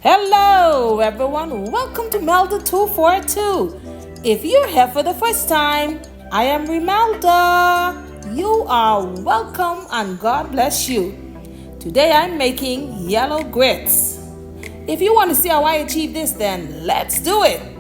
Hello, everyone. Welcome to Melda 242. If you're here for the first time, I am Melda. You are welcome and God bless you. Today I'm making yellow grits. If you want to see how I achieve this, then let's do it.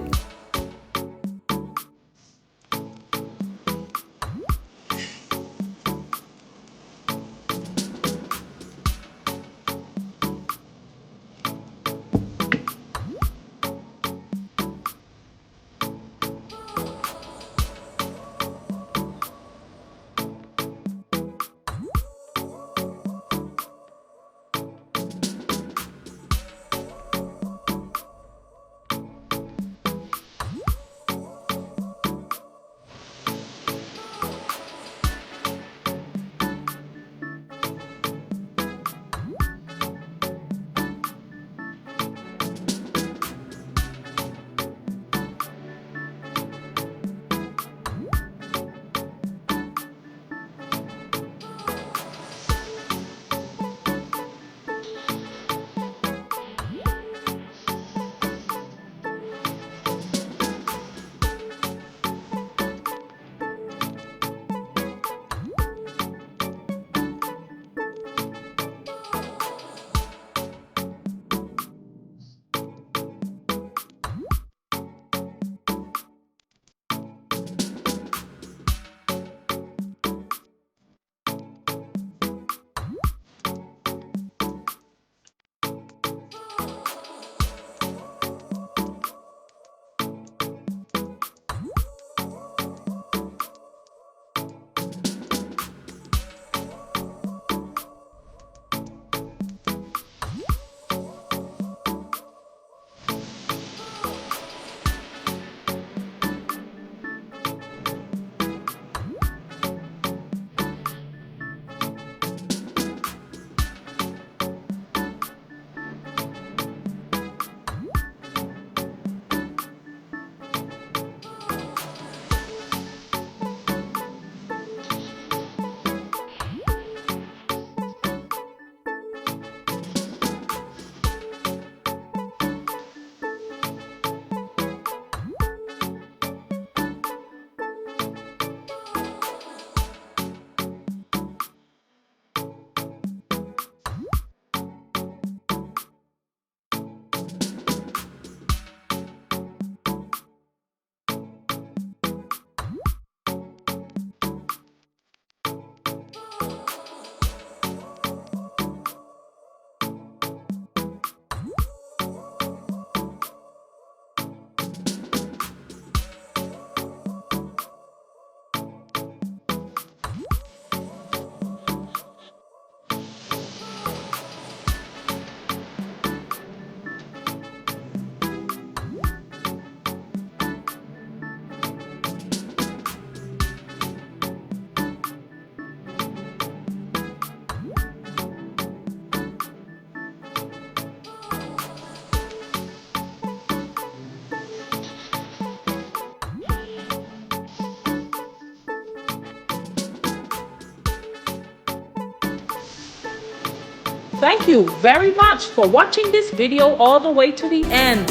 Thank you very much for watching this video all the way to the end.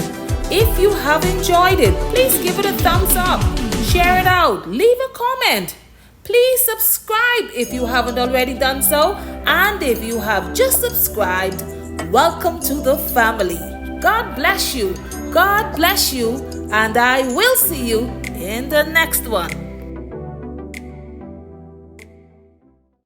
If you have enjoyed it, please give it a thumbs up, share it out, leave a comment. Please subscribe if you haven't already done so. And if you have just subscribed, welcome to the family. God bless you. God bless you. And I will see you in the next one.